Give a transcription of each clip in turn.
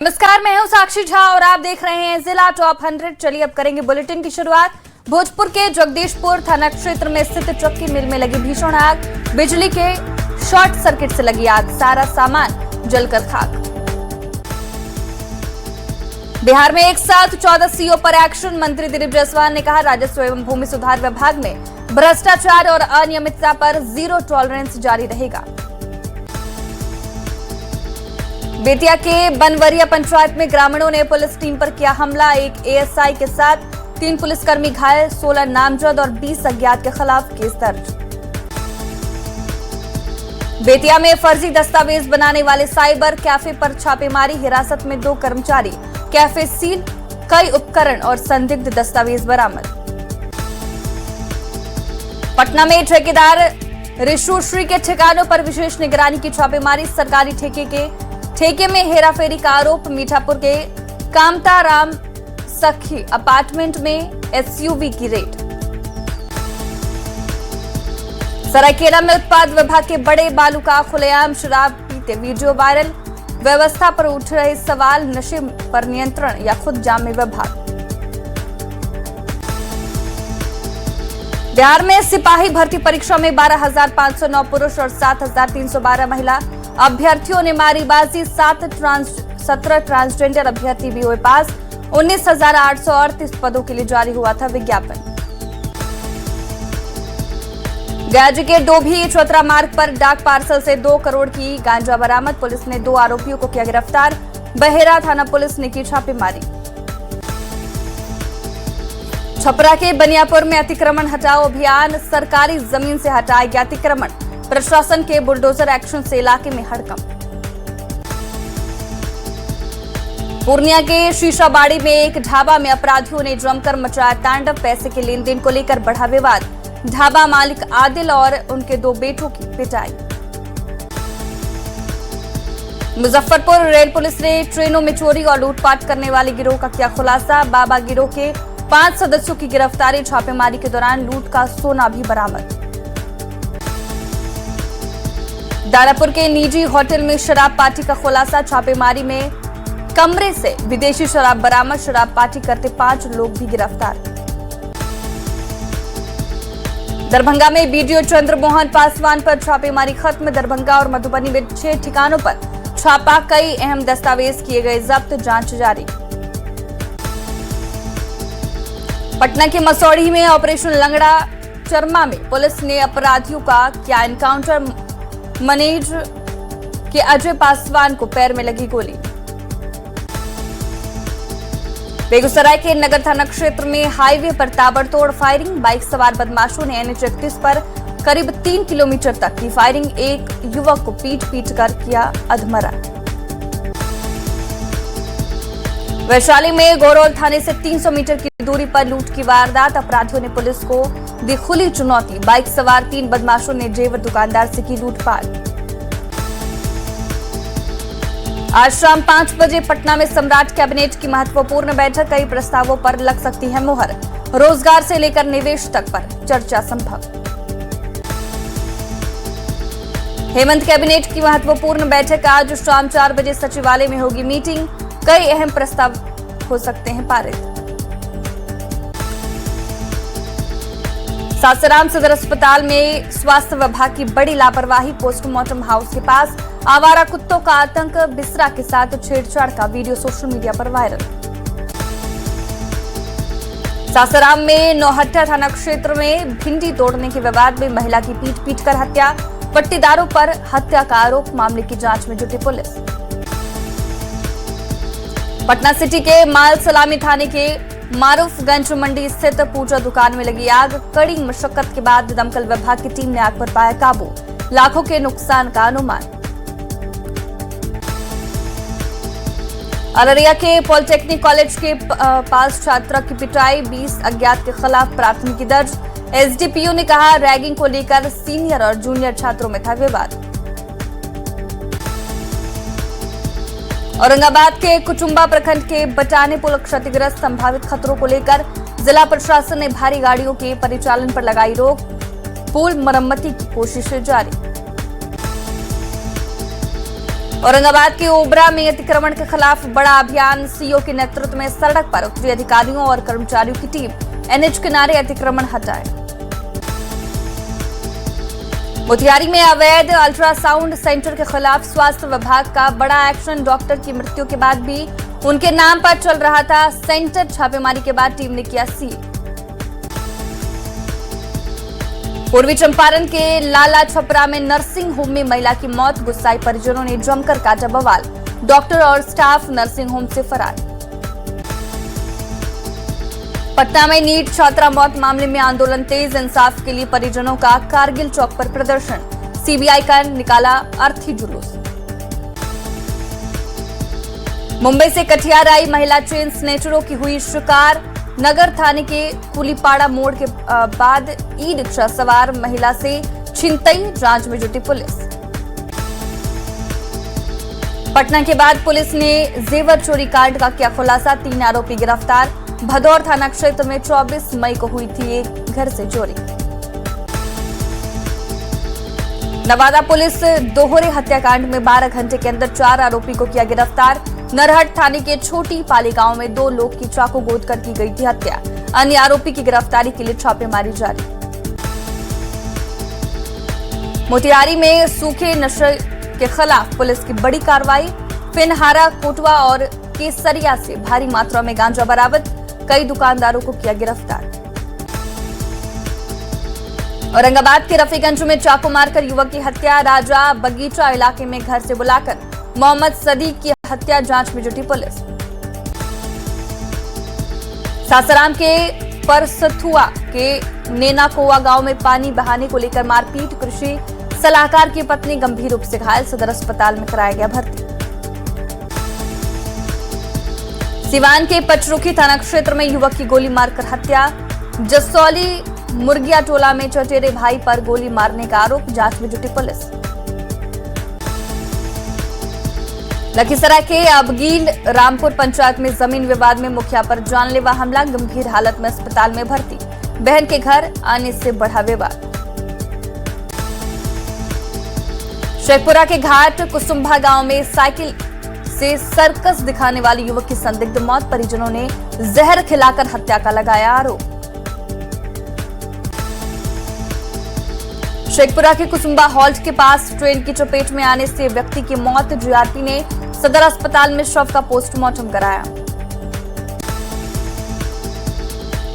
नमस्कार, मैं हूं साक्षी झा और आप देख रहे हैं जिला टॉप 100। चलिए अब करेंगे बुलेटिन की शुरुआत। भोजपुर के जगदीशपुर थाना क्षेत्र में स्थित चक्की मिल में लगी भीषण आग। बिजली के शॉर्ट सर्किट से लगी आग, सारा सामान जलकर खाक। बिहार में एक साथ 14 सीओ पर एक्शन। मंत्री दिलीप जायसवाल ने कहा, राजस्व एवं भूमि सुधार विभाग में भ्रष्टाचार और अनियमितता पर जीरो टॉलरेंस जारी रहेगा। बेतिया के बनवरिया पंचायत में ग्रामीणों ने पुलिस टीम पर किया हमला। एक एएसआई के साथ 3 पुलिसकर्मी घायल, 16 नामजद और 20 अज्ञात के खिलाफ केस दर्ज। बेतिया में फर्जी दस्तावेज बनाने वाले साइबर कैफे पर छापेमारी, हिरासत में 2 कर्मचारी, कैफे सील, कई उपकरण और संदिग्ध दस्तावेज बरामद। पटना में ठेकेदार ऋषुश्री के ठिकानों पर विशेष निगरानी की छापेमारी, सरकारी ठेके में हेराफेरी का आरोप। मीठापुर के कामताराम सखी अपार्टमेंट में एसयूवी की रेड। सरायकेला में उत्पाद विभाग के बड़े बालू का खुलेआम शराब पीते वीडियो वायरल। व्यवस्था पर उठ रहे सवाल, नशे पर नियंत्रण या खुद जामे विभाग। बिहार में सिपाही भर्ती परीक्षा में 12,509 पुरुष और 7,312 महिला अभ्यर्थियों ने मारी बाजी। 17 ट्रांसजेंडर अभ्यर्थी भी हुए पास। 19,838 पदों के लिए जारी हुआ था विज्ञापन। गया के डोभी चौतरा मार्ग पर डाक पार्सल से 2 करोड़ की गांजा बरामद। पुलिस ने 2 आरोपियों को किया गिरफ्तार। बहेरा थाना पुलिस ने की छापेमारी। छपरा के बनियापुर में अतिक्रमण हटाओ अभियान, सरकारी जमीन से हटाया गया अतिक्रमण। प्रशासन के बुलडोजर एक्शन से इलाके में हड़कंप। पूर्णिया के शीशाबाड़ी में एक ढाबा में अपराधियों ने जमकर मचाया तांडव। पैसे के लेन देन को लेकर बढ़ा विवाद। ढाबा मालिक आदिल और उनके 2 बेटों की पिटाई। मुजफ्फरपुर रेल पुलिस ने ट्रेनों में चोरी और लूटपाट करने वाले गिरोह का किया खुलासा। बाबा गिरोह के 5 सदस्यों की गिरफ्तारी। छापेमारी के दौरान लूट का सोना भी बरामद। दानापुर के निजी होटल में शराब पार्टी का खुलासा। छापेमारी में कमरे से विदेशी शराब बरामद। शराब पार्टी करते 5 लोग भी गिरफ्तार। दरभंगा में बीडीओ चंद्रमोहन पासवान पर छापेमारी खत्म। दरभंगा और मधुबनी में 6 ठिकानों पर छापा, कई अहम दस्तावेज किए गए जब्त, जांच जारी। पटना के मसौढ़ी में ऑपरेशन लंगड़ा चरमा में पुलिस ने अपराधियों का किया एनकाउंटर। मनेज के अजय पासवान को पैर में लगी गोली। बेगूसराय के नगर थाना क्षेत्र में हाईवे पर ताबड़तोड़ फायरिंग। बाइक सवार बदमाशों ने NH-31 पर करीब 3 किलोमीटर तक की फायरिंग। एक युवक को पीट कर किया अधमरा। वैशाली में गोरोल थाने से 300 मीटर की दूरी पर लूट की वारदात। अपराधियों ने पुलिस को दी खुली चुनौती। बाइक सवार 3 बदमाशों ने जेवर दुकानदार से की लूटपाट। आज शाम 5 बजे पटना में सम्राट कैबिनेट की महत्वपूर्ण बैठक। कई प्रस्तावों पर लग सकती है मुहर। रोजगार से लेकर निवेश तक पर चर्चा संभव। हेमंत कैबिनेट की महत्वपूर्ण बैठक आज शाम 4 बजे सचिवालय में होगी मीटिंग। कई अहम प्रस्ताव हो सकते हैं पारित। सासाराम सदर अस्पताल में स्वास्थ्य विभाग की बड़ी लापरवाही। पोस्टमार्टम हाउस के पास आवारा कुत्तों का आतंक। बिस्तरा के साथ छेड़छाड़ का वीडियो सोशल मीडिया पर वायरल। सासाराम में नौहट्टा थाना क्षेत्र में भिंडी तोड़ने के विवाद में महिला की पीट कर हत्या। पट्टीदारों पर हत्या का आरोप। मामले की जांच में जुटी पुलिस। पटना सिटी के माल सलामी थाने के मारूफगंज मंडी स्थित पूजा दुकान में लगी आग। कड़ी मशक्कत के बाद दमकल विभाग की टीम ने आग पर पाया काबू। लाखों के नुकसान का अनुमान। अररिया के पॉलिटेक्निक कॉलेज के पास छात्रा की पिटाई। 20 अज्ञात के खिलाफ प्राथमिकी दर्ज। एसडीपीओ ने कहा, रैगिंग को लेकर सीनियर और जूनियर छात्रों में था विवाद। औरंगाबाद के कुचुम्बा प्रखंड के बटाने पुल क्षतिग्रस्त। संभावित खतरों को लेकर जिला प्रशासन ने भारी गाड़ियों के परिचालन पर लगाई रोक। पुल मरम्मती की कोशिशें जारी। औरंगाबाद के ओबरा में अतिक्रमण के खिलाफ बड़ा अभियान। सीओ के नेतृत्व में सड़क पर उतरी अधिकारियों और कर्मचारियों की टीम। एनएच किनारे अतिक्रमण हटाए। मोतिहारी में अवैध अल्ट्रासाउंड सेंटर के खिलाफ स्वास्थ्य विभाग का बड़ा एक्शन। डॉक्टर की मृत्यु के बाद भी उनके नाम पर चल रहा था सेंटर। छापेमारी के बाद टीम ने किया सील। पूर्वी चंपारण के लाला छपरा में नर्सिंग होम में महिला की मौत। गुस्साई परिजनों ने जमकर काटा बवाल। डॉक्टर और स्टाफ नर्सिंग होम से फरार। पटना में नीट छात्रा मौत मामले में आंदोलन तेज। इंसाफ के लिए परिजनों का कारगिल चौक पर प्रदर्शन। सीबीआई का निकाला अर्थी जुलूस। मुंबई से कटिहार आई महिला चेन स्नेचरों की हुई शिकार। नगर थाने के कुलीपाड़ा मोड़ के बाद ई रिक्शा सवार महिला से छिनतई। जांच में जुटी पुलिस। पटना के बाद पुलिस ने जेवर चोरी कांड का किया खुलासा। 3 आरोपी गिरफ्तार। भदौर थाना क्षेत्र में 24 मई को हुई थी एक घर से चोरी। नवादा पुलिस दोहरे हत्याकांड में 12 घंटे के अंदर 4 आरोपी को किया गिरफ्तार। नरहट थाने के छोटी पाली गांव में 2 लोग की चाकू गोद कर की गई थी हत्या। अन्य आरोपी की गिरफ्तारी के लिए छापेमारी जारी। मोतिहारी में सूखे नशे के खिलाफ पुलिस की बड़ी कार्रवाई। फिनहारा, कोटवा और केसरिया से भारी मात्रा में गांजा बरामद। कई दुकानदारों को किया गिरफ्तार। औरंगाबाद के रफीगंज में चाकू मारकर युवक की हत्या। राजा बगीचा इलाके में घर से बुलाकर मोहम्मद सदीक की हत्या। जांच में जुटी पुलिस। सासाराम के परसथुआ के नेनाकोवा गांव में पानी बहाने को लेकर मारपीट। कृषि सलाहकार की पत्नी गंभीर रूप से घायल। सदर अस्पताल में कराया गया भर्ती। सिवान के पचरुखी थाना क्षेत्र में युवक की गोली मारकर हत्या। जसौली मुर्गिया टोला में चचेरे भाई पर गोली मारने का आरोप। जांच में जुटी पुलिस। लखीसराय के अबगील रामपुर पंचायत में जमीन विवाद में मुखिया पर जानलेवा हमला। गंभीर हालत में अस्पताल में भर्ती। बहन के घर आने से बढ़ा विवाद। शेखपुरा के घाट कुसुम्भा गांव में साइकिल से सर्कस दिखाने वाले युवक की संदिग्ध मौत। परिजनों ने जहर खिलाकर हत्या का लगाया आरोप। शेखपुरा के कुसुम्भा हॉल्ट के पास ट्रेन की चपेट में आने से व्यक्ति की मौत। जीआरपी ने सदर अस्पताल में शव का पोस्टमार्टम कराया।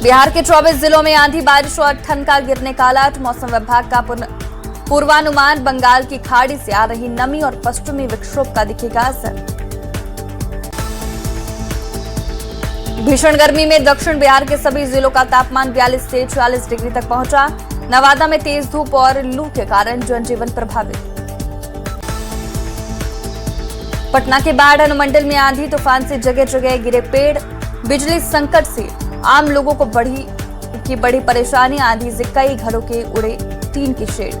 बिहार के 24 जिलों में आंधी, बारिश और ठनका गिरने का अलर्ट। मौसम विभाग का पूर्वानुमान। बंगाल की खाड़ी से आ रही नमी और पश्चिमी विक्षोभ का दिखेगा असर। भीषण गर्मी में दक्षिण बिहार के सभी जिलों का तापमान 42 से 46 डिग्री तक पहुंचा। नवादा में तेज धूप और लू के कारण जनजीवन प्रभावित। पटना के बाढ़ अनुमंडल में आंधी तूफान से जगह जगह गिरे पेड़। बिजली संकट से आम लोगों को बड़ी परेशानी। आंधी से कई घरों के उड़े टीन के शेड।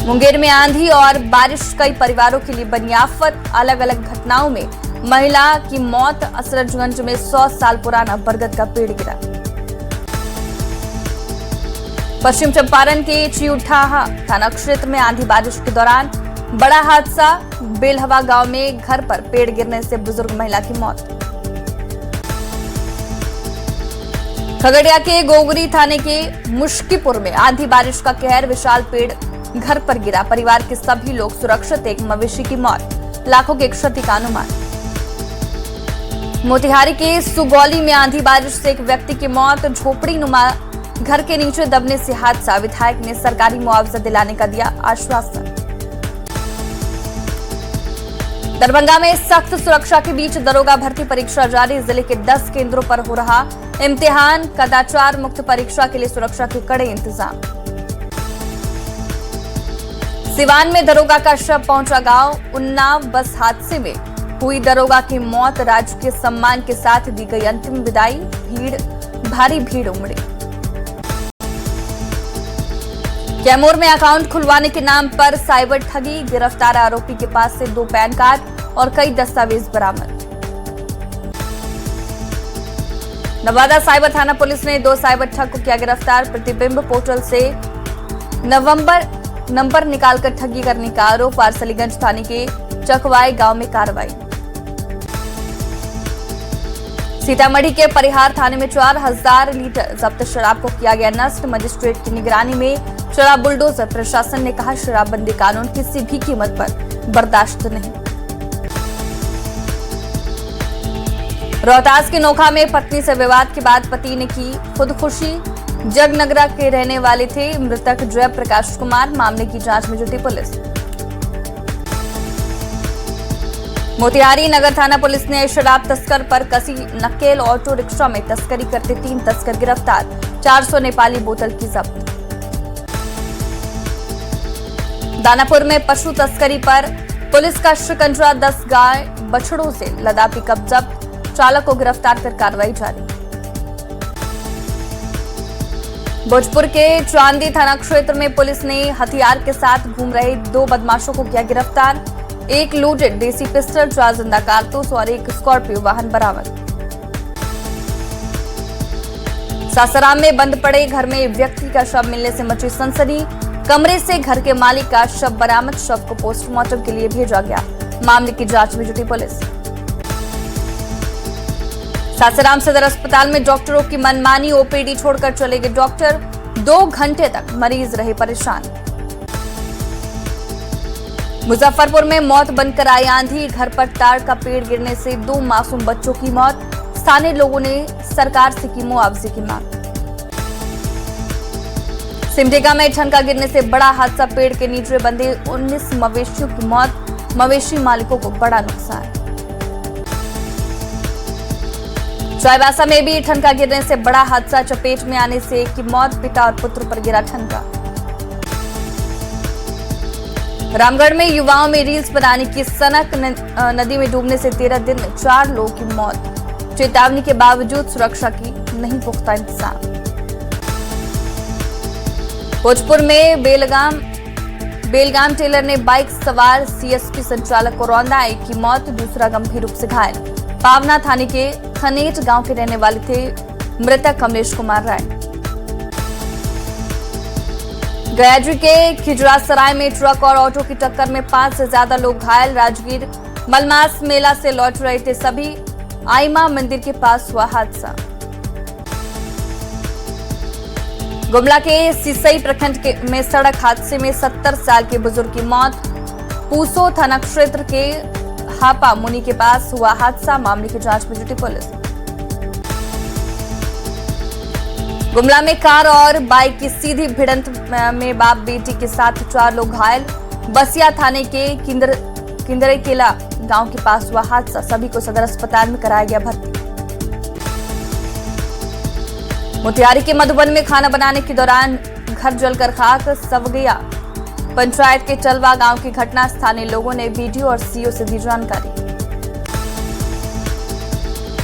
मुंगेर में आंधी और बारिश कई परिवारों के लिए बनी आफत। अलग अलग घटनाओं में महिला की मौत। असरजगंज में 100 साल पुराना बरगद का पेड़ गिरा। पश्चिम चंपारण के चिउठाहा थाना क्षेत्र में आंधी बारिश के दौरान बड़ा हादसा। बेलहवा गांव में घर पर पेड़ गिरने से बुजुर्ग महिला की मौत। खगड़िया के गोगरी थाने के मुश्कीपुर में आंधी बारिश का कहर। विशाल पेड़ घर पर गिरा। परिवार के सभी लोग सुरक्षित। एक मवेशी की मौत। लाखों की क्षति का अनुमान। मोतिहारी के सुगौली में आंधी बारिश से एक व्यक्ति की मौत। झोपड़ी नुमा घर के नीचे दबने से हादसा। विधायक ने सरकारी मुआवजा दिलाने का दिया आश्वासन। दरभंगा में सख्त सुरक्षा के बीच दरोगा भर्ती परीक्षा जारी। जिले के 10 केंद्रों पर हो रहा इम्तिहान। कदाचार मुक्त परीक्षा के लिए सुरक्षा के कड़े इंतजाम। सिवान में दरोगा का शव पहुंचा गांव। उन्नाव बस हादसे में हुई दरोगा की मौत। राजकीय सम्मान के साथ दी गई अंतिम विदाई। भारी भीड़ उमड़ी। कैमूर में अकाउंट खुलवाने के नाम पर साइबर ठगी। गिरफ्तार आरोपी के पास से 2 पैन कार्ड और कई दस्तावेज बरामद। नवादा साइबर थाना पुलिस ने 2 साइबर ठग को किया गिरफ्तार। प्रतिबिंब पोर्टल से नवंबर नंबर निकालकर ठगी करने का आरोप। वारसलीगंज थाने के चकवाई गांव में कार्रवाई। सीतामढ़ी के परिहार थाने में 4000 लीटर जब्त शराब को किया गया नष्ट। मजिस्ट्रेट की निगरानी में चला बुलडोजर। प्रशासन ने कहा शराबबंदी कानून किसी भी कीमत पर बर्दाश्त नहीं। रोहतास के नोखा में पत्नी से विवाद के बाद पति ने की खुदकुशी। जगनगरा के रहने वाले थे मृतक जयप्रकाश कुमार। मामले की जांच में जुटी पुलिस। मोतिहारी नगर थाना पुलिस ने शराब तस्कर पर कसी नकेल। ऑटो रिक्शा में तस्करी करते 3 तस्कर गिरफ्तार। 400 नेपाली बोतल की जब्त। दानापुर में पशु तस्करी पर पुलिस का शिकंजा। 10 गाय बछड़ों से लदा पिकअप जब्त। चालक को गिरफ्तार कर कार्रवाई जारी। भोजपुर के चांदी थाना क्षेत्र में पुलिस ने हथियार के साथ घूम रहे 2 बदमाशों को किया गिरफ्तार। एक लोडेड देसी पिस्टल, 4 जिंदा कारतूस और एक स्कॉर्पियो वाहन बरामद। सासाराम में बंद पड़े घर में व्यक्ति का शव मिलने से मची सनसनी। कमरे से घर के मालिक का शव बरामद। शव को पोस्टमार्टम के लिए भेजा गया। मामले की जांच में जुटी पुलिस। सासाराम सदर अस्पताल में डॉक्टरों की मनमानी। ओपीडी छोड़कर चले गए डॉक्टर। 2 घंटे तक मरीज रहे परेशान। मुजफ्फरपुर में मौत बनकर आई आंधी। घर पर ताड़ का पेड़ गिरने से 2 मासूम बच्चों की मौत। स्थानीय लोगों ने सरकार से की मुआवजे की मांग। सिमडेगा में ठनका गिरने से बड़ा हादसा। पेड़ के नीचे बंधे 19 मवेशियों की मौत। मवेशी मालिकों को बड़ा नुकसान। चाईबासा में भी ठनका गिरने से बड़ा हादसा। चपेट में आने से एक की मौत। पिता और पुत्र पर गिरा ठनका। रामगढ़ में युवाओं में रील्स बनाने की सनक। नदी में डूबने से 13 दिन में 4 लोगों की मौत। चेतावनी के बावजूद सुरक्षा की नहीं पुख्ता इंतजाम। भोजपुर में बेलगाम टेलर ने बाइक सवार सीएसपी संचालक को रौंदा। एक की मौत, दूसरा गंभीर रूप से घायल। पावना थाने के खनेट गांव के रहने वाले थे मृतक कमलेश कुमार राय। गयाद्री के खिजरासराय में ट्रक और ऑटो की टक्कर में 5 से ज्यादा लोग घायल। राजगीर मलमास मेला से लौट रहे थे सभी। आईमा मंदिर के पास हुआ हादसा। गुमला के सिसई प्रखंड में सड़क हादसे में 70 साल के बुजुर्ग की मौत। पूसो थाना क्षेत्र के हापा मुनि के पास हुआ हादसा। मामले की जांच में जुटी पुलिस। गुमला में कार और बाइक की सीधी भिड़ंत में बाप बेटी के साथ 4 लोग घायल। बसिया थाने के किंदरेकेला गांव के पास हुआ हादसा। सभी को सदर अस्पताल में कराया गया भर्ती। मोतिहारी के मधुबन में खाना बनाने के दौरान घर जलकर खाक। सवगैया पंचायत के चलवा गांव की घटना। स्थानीय लोगों ने वीडियो और सीओ से दी जानकारी।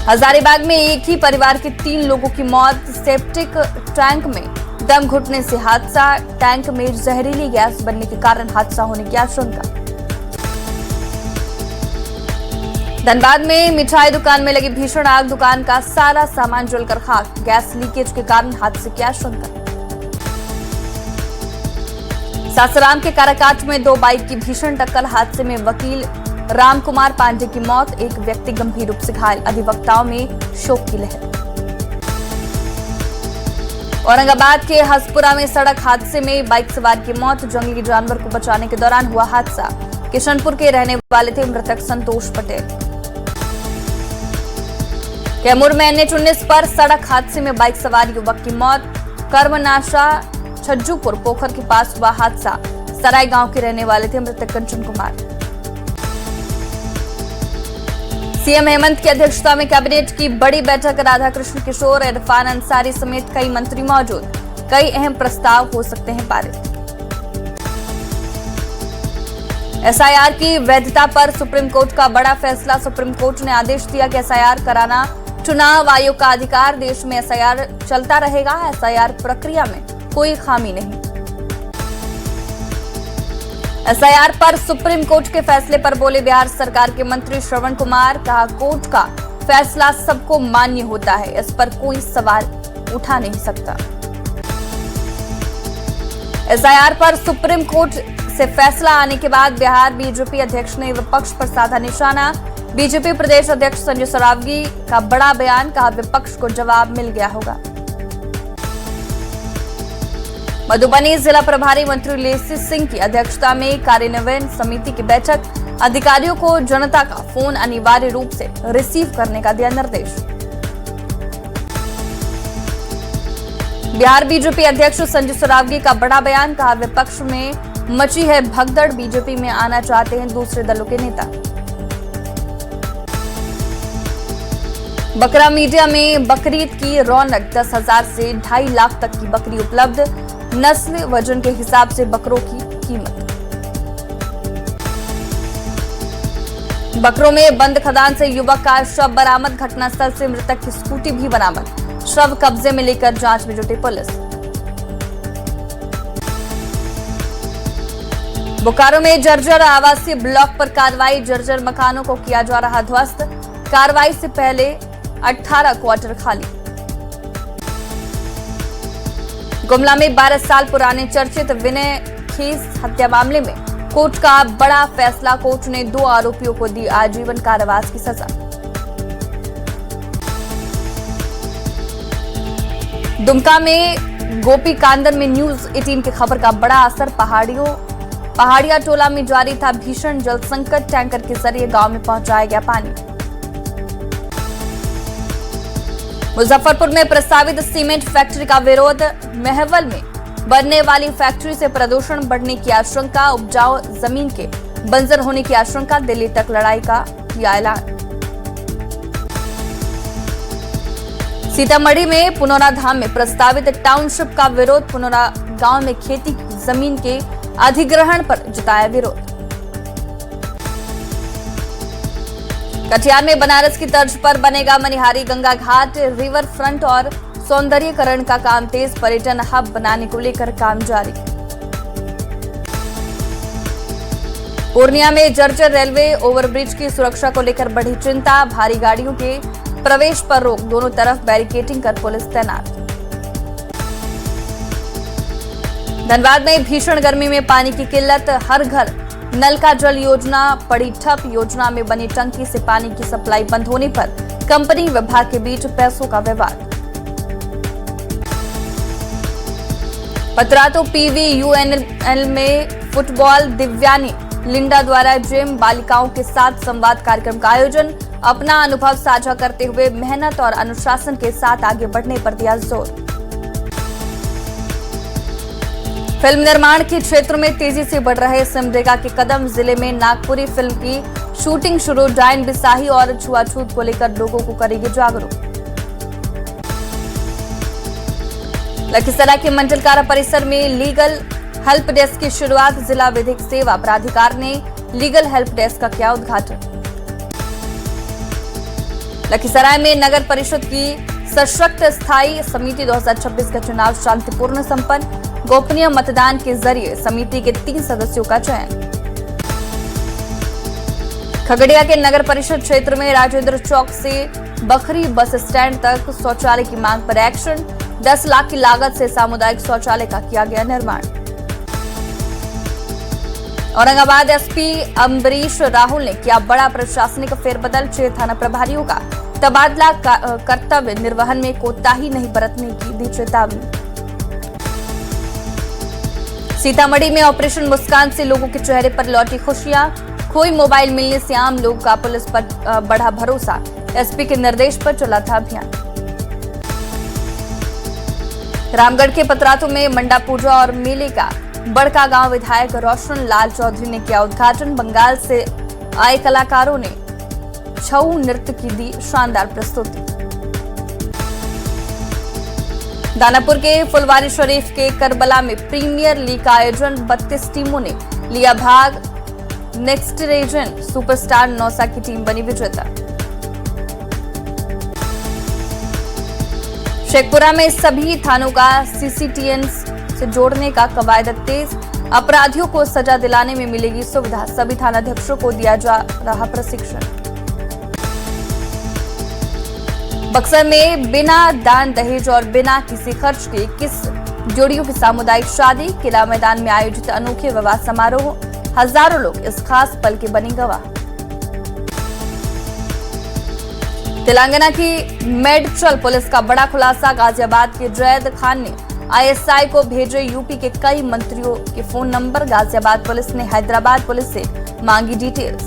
हजारीबाग में एक ही परिवार के 3 लोगों की मौत। सेप्टिक टैंक में दम घुटने से हादसा। टैंक में जहरीली गैस बनने के कारण हादसा होने की आशंका। धनबाद में मिठाई दुकान में लगी भीषण आग। दुकान का सारा सामान जलकर खाक। गैस लीकेज के कारण हादसे की आशंका। सासाराम के काराकाट में 2 बाइक की भीषण टक्कर। हादसे में वकील रामकुमार पांडे की मौत। एक व्यक्ति गंभीर रूप से घायल। अधिवक्ताओं में शोक की लहर। औरंगाबाद के हसपुरा में सड़क हादसे में बाइक सवार की मौत। जंगली जानवर को बचाने के दौरान हुआ हादसा। किशनपुर के रहने वाले थे मृतक संतोष पटेल। कैमूर में NH-19 पर सड़क हादसे में बाइक सवार युवक की मौत। कर्मनाशा छज्जूपुर पोखर के पास हुआ हादसा। सराय गांव के रहने वाले थे मृतक कंचन कुमार। सीएम हेमंत की अध्यक्षता में कैबिनेट की बड़ी बैठक। राधाकृष्ण किशोर, इरफान अंसारी समेत कई मंत्री मौजूद। कई अहम प्रस्ताव हो सकते हैं पारित। एसआईआर की वैधता पर सुप्रीम कोर्ट का बड़ा फैसला। सुप्रीम कोर्ट ने आदेश दिया कि एसआईआर कराना चुनाव आयोग का अधिकार। देश में एसआईआर चलता रहेगा। एसआईआर प्रक्रिया में कोई खामी नहीं। एसआईआर पर सुप्रीम कोर्ट के फैसले पर बोले बिहार सरकार के मंत्री श्रवण कुमार। कहा कोर्ट का फैसला सबको मान्य होता है। इस पर कोई सवाल उठा नहीं सकता। एसआईआर पर सुप्रीम कोर्ट से फैसला आने के बाद बिहार बीजेपी अध्यक्ष ने विपक्ष पर साधा निशाना। बीजेपी प्रदेश अध्यक्ष संजय सरावगी का बड़ा बयान, कहा विपक्ष को जवाब मिल गया होगा। मधुबनी जिला प्रभारी मंत्री लेसी सिंह की अध्यक्षता में कार्यान्वयन समिति की बैठक, अधिकारियों को जनता का फोन अनिवार्य रूप से रिसीव करने का दिया निर्देश। बिहार बीजेपी अध्यक्ष संजय सरावगी का बड़ा बयान, कहा विपक्ष में मची है भगदड़, बीजेपी में आना चाहते हैं दूसरे दलों के नेता। बकरा मीडिया में बकरीद की रौनक, 10,000 से 2.5 लाख तक की बकरी उपलब्ध, नस्ल वजन के हिसाब से बकरों की कीमत। बकरों में बंद खदान से युवक का शव बरामद, घटनास्थल से मृतक की स्कूटी भी बरामद, शव कब्जे में लेकर जांच में जुटी पुलिस। बोकारो में जर्जर आवासीय ब्लॉक पर कार्रवाई, जर्जर मकानों को किया जा रहा ध्वस्त, कार्रवाई से पहले 18 क्वार्टर खाली। गुमला में 12 साल पुराने चर्चित विनय खेस हत्या मामले में कोर्ट का बड़ा फैसला, कोर्ट ने 2 आरोपियों को दी आजीवन कारावास की सजा। दुमका में गोपी कांदन में न्यूज 18 की खबर का बड़ा असर, पहाड़िया टोला में जारी था भीषण जल संकट, टैंकर के जरिए गांव में पहुंचाया गया पानी। मुजफ्फरपुर में प्रस्तावित सीमेंट फैक्ट्री का विरोध, महवल में बनने वाली फैक्ट्री से प्रदूषण बढ़ने की आशंका, उपजाऊ जमीन के बंजर होने की आशंका, दिल्ली तक लड़ाई का किया ऐलान। सीतामढ़ी में पुनौरा धाम में प्रस्तावित टाउनशिप का विरोध, पुनौरा गांव में खेती की जमीन के अधिग्रहण पर जताया विरोध। कटिहार में बनारस की तर्ज पर बनेगा मनिहारी गंगा घाट, रिवर फ्रंट और सौंदर्यीकरण का काम तेज, पर्यटन हब बनाने को लेकर काम जारी। पूर्णिया में जर्जर रेलवे ओवरब्रिज की सुरक्षा को लेकर बढ़ी चिंता, भारी गाड़ियों के प्रवेश पर रोक, दोनों तरफ बैरिकेडिंग कर पुलिस तैनात। धनबाद में भीषण गर्मी में पानी की किल्लत, हर घर नल का जल योजना पड़ी ठप, योजना में बनी टंकी से पानी की सप्लाई बंद होने पर कंपनी विभाग के बीच पैसों का विवाद। पतरातू PVUNL में फुटबॉल दिव्यानी लिंडा द्वारा जिम बालिकाओं के साथ संवाद कार्यक्रम का आयोजन, अपना अनुभव साझा करते हुए मेहनत और अनुशासन के साथ आगे बढ़ने पर दिया जोर। फिल्म निर्माण के क्षेत्र में तेजी से बढ़ रहे सिमडेगा के कदम, जिले में नागपुरी फिल्म की शूटिंग शुरू, डायन बिसाही और छुआछूत को लेकर लोगों को करेगी जागरूक। लखीसराय के मंडलकारा परिसर में लीगल हेल्प डेस्क की शुरुआत, जिला विधिक सेवा प्राधिकार ने लीगल हेल्प डेस्क का किया उद्घाटन। लखीसराय में नगर परिषद की सशक्त स्थायी समिति 2026 का चुनाव शांतिपूर्ण संपन्न, गोपनीय मतदान के जरिए समिति के 3 सदस्यों का चयन। खगड़िया के नगर परिषद क्षेत्र में राजेंद्र चौक से बखरी बस स्टैंड तक शौचालय की मांग पर एक्शन, 10 लाख की लागत से सामुदायिक शौचालय का किया गया निर्माण। औरंगाबाद SP अम्बरीश राहुल ने किया बड़ा प्रशासनिक फेरबदल, 6 थाना प्रभारियों का तबादला, कर्तव्य निर्वहन में कोताही नहीं बरतने की दी चेतावनी। सीतामढ़ी में ऑपरेशन मुस्कान से लोगों के चेहरे पर लौटी खुशियां, खोई मोबाइल मिलने से आम लोग का पुलिस पर बढ़ा भरोसा, SP के निर्देश पर चला था अभियान। रामगढ़ के पतरातू में मंडा पूजा और मेले का बड़का गांव विधायक रोशन लाल चौधरी ने किया उद्घाटन, बंगाल से आए कलाकारों ने छऊ नृत्य की दी शानदार प्रस्तुति। दानापुर के फुलवारी शरीफ के करबला में प्रीमियर लीग का आयोजन, 32 टीमों ने लिया भाग, नेक्स्ट रीजन सुपरस्टार नौसा की टीम बनी विजेता। शेखपुरा में सभी थानों का CCTVs से जोड़ने का कवायद तेज, अपराधियों को सजा दिलाने में मिलेगी सुविधा, सभी थानाध्यक्षों को दिया जा रहा प्रशिक्षण। बक्सर में बिना दान दहेज और बिना किसी खर्च के 21 जोड़ियों की सामुदायिक शादी, किला मैदान में आयोजित अनोखे विवाह समारोह, हजारों लोग इस खास पल के बने गवाह। तेलंगाना की मेडचल पुलिस का बड़ा खुलासा, गाजियाबाद के जैद खान ने आईएसआई को भेजे यूपी के कई मंत्रियों के फोन नंबर। गाजियाबाद पुलिस ने हैदराबाद पुलिस से मांगी डिटेल्स।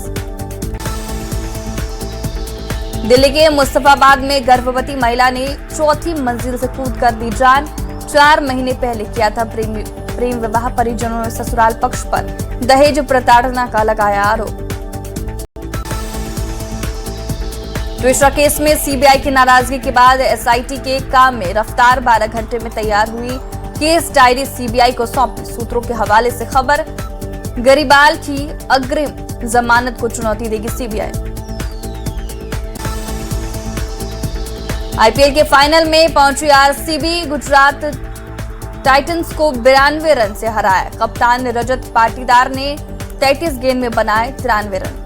दिल्ली के मुस्तफाबाद में गर्भवती महिला ने चौथी मंजिल से कूदकर दी जान। 4 महीने पहले किया था प्रेम विवाह। परिजनों ने ससुराल पक्ष पर दहेज प्रताड़ना का लगाया आरोप। ट्विस्टर केस में सीबीआई की नाराजगी के बाद एसआईटी के काम में रफ्तार 12 घंटे में तैयार हुई। केस डायरी सीबीआई को सौंपी। सूत्रों के हवाले से खबर, गरीबाल की अग्रिम जमानत को चुनौती देगी सीबीआई। आईपीएल के फाइनल में पहुंची आरसीबी, गुजरात टाइटंस को 92 रन से हराया। कप्तान रजत पाटीदार ने 33 गेंद में बनाए 93 रन।